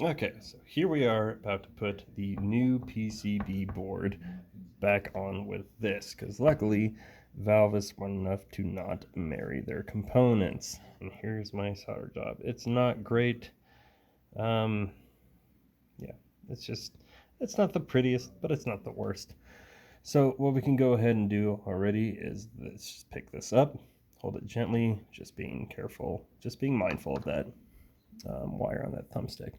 Okay, so here we are about to put the new PCB board back on with this, because luckily Valve is smart enough to not marry their components. And here's my solder job. It's not great. Um, yeah, it's not the prettiest, but it's not the worst. So what we can go ahead and do already is let's just pick this up, hold it gently, just being careful, just being mindful of that wire on that thumbstick.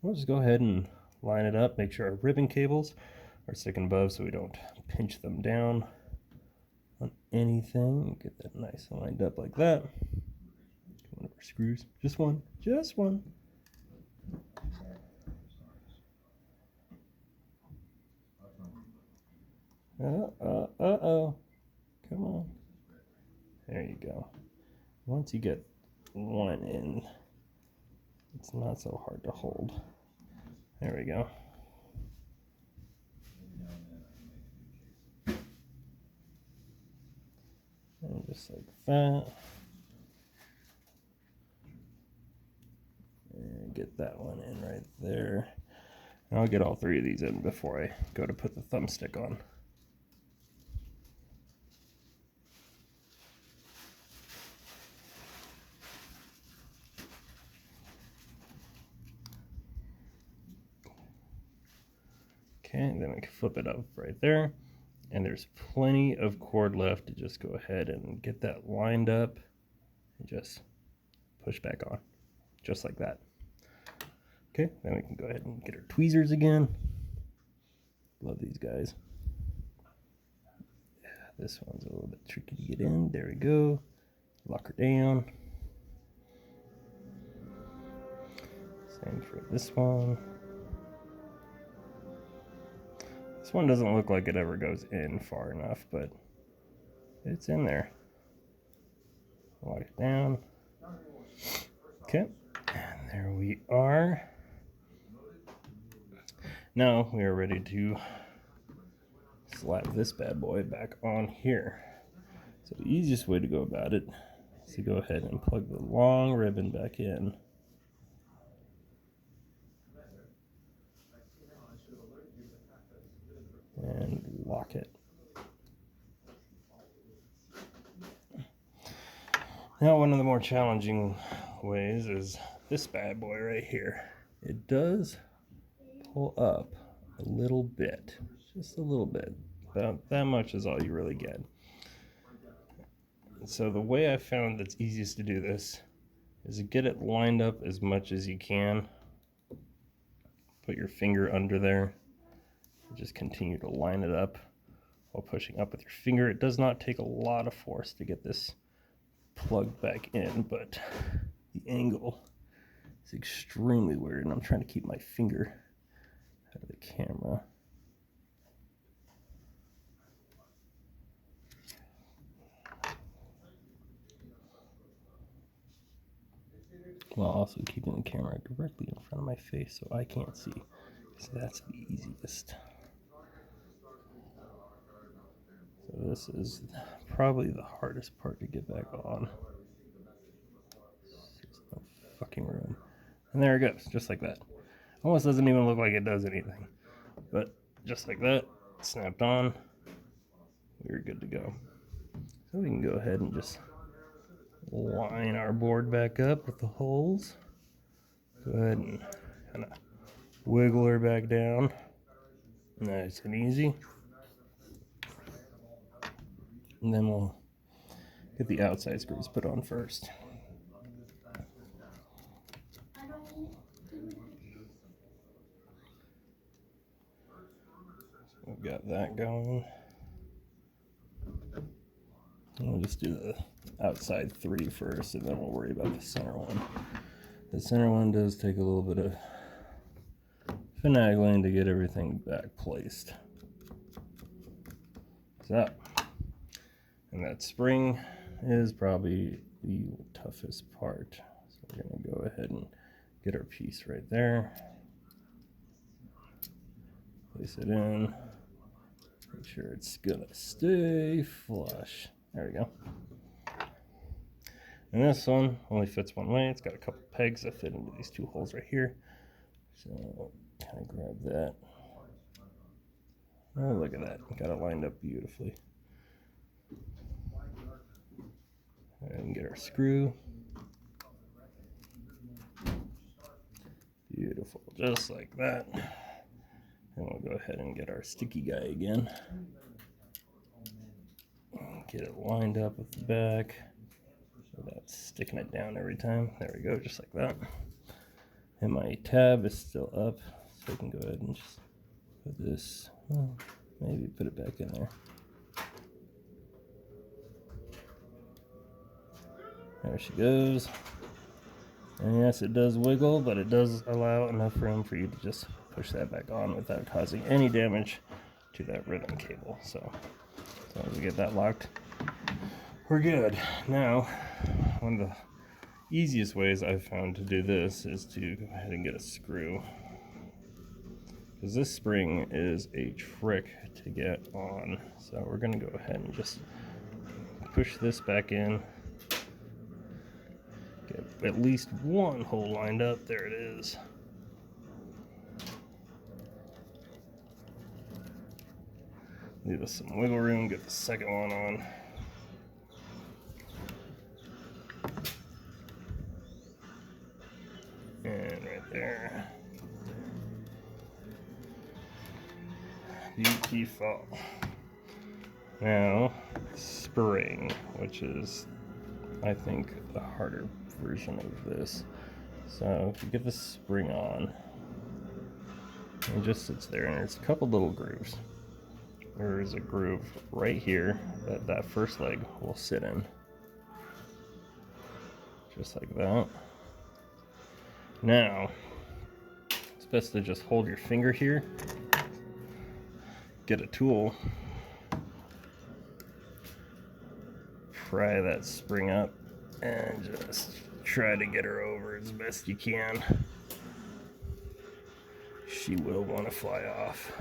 We'll just go ahead and line it up, make sure our ribbon cables are sticking above so we don't pinch them down on anything. Get that nice and lined up like that. One of our screws, just one, just one. Uh-oh, come on. There you go. Once you get one in, it's not so hard to hold. There we go. And just like that. And get that one in right there. And I'll get all three of these in before I go to put the thumbstick on. Okay, then we can flip it up right there. And there's plenty of cord left to just go ahead and get that lined up and just push back on, just like that. Okay, then we can go ahead and get our tweezers again. Love these guys. Yeah, this one's a little bit tricky to get in. There we go. Lock her down. Same for this one. This one doesn't look like it ever goes in far enough, but it's in there. Lock it down. Okay, and there we are. Now we are ready to slap this bad boy back on here. So the easiest way to go about it is to go ahead and plug the long ribbon back in. And lock it. Now one of the more challenging ways is this bad boy right here. It does pull up a little bit, just a little bit. About that much is all you really get. So the way I found that's easiest to do this is to get it lined up as much as you can. Put your finger under there. Just continue to line it up while pushing up with your finger. It does not take a lot of force to get this plugged back in, but the angle is extremely weird, and I'm trying to keep my finger out of the camera. While also keeping the camera directly in front of my face so I can't see. So that's the easiest. So this is probably the hardest part to get back on. There's no fucking room. And there it goes, just like that. Almost doesn't even look like it does anything. But just like that, snapped on, we're good to go. So we can go ahead and just line our board back up with the holes. Go ahead and kind of wiggle her back down. Nice and easy. And then we'll get the outside screws put on first. We've got that going. We'll just do the outside three first, and then we'll worry about the center one. The center one does take a little bit of finagling to get everything back placed. So, and that spring is probably the toughest part. So we're going to go ahead and get our piece right there. Place it in. Make sure it's gonna stay flush. There we go. And this one only fits one way. It's got a couple pegs that fit into these two holes right here. So kind of grab that. Oh, look at that. Got it lined up beautifully. And get our screw. Beautiful, just like that. And we'll go ahead and get our sticky guy again. Get it lined up with the back without sticking it down every time. There we go, just like that. And my tab is still up, so I can go ahead and just put this, well, maybe put it back in there. There she goes. And yes, it does wiggle, but it does allow enough room for you to just push that back on without causing any damage to that ribbon cable. So as long as we get that locked, we're good. Now, one of the easiest ways I've found to do this is to go ahead and get a screw, because this spring is a trick to get on. So we're going to go ahead and just push this back in. Get at least one hole lined up. There it is. Leave us some wiggle room, get the second one on. And right there. Beautiful. Now, spring, which is, I think, the harder version of this. So if you get the spring on, it just sits there, and there's a couple little grooves. There's a groove right here that that first leg will sit in, just like that. Now, it's best to just hold your finger here, get a tool, pry that spring up, and just try to get her over as best you can. She will want to fly off.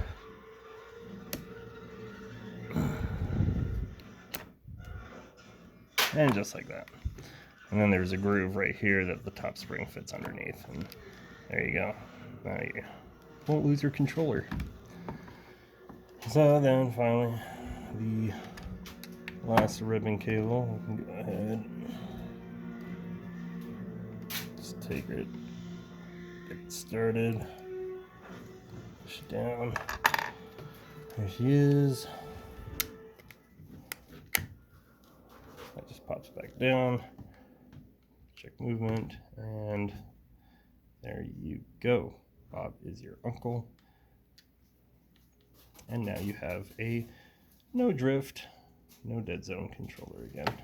And just like that. And then there's a groove right here that the top spring fits underneath. And there you go. Now you won't lose your controller. So then finally, the last ribbon cable, we can go ahead, just take it, get it started, push it down. There she is. That just pops back down. Check movement, and there you go. Bob is your uncle. And now you have a no drift, no dead zone controller again.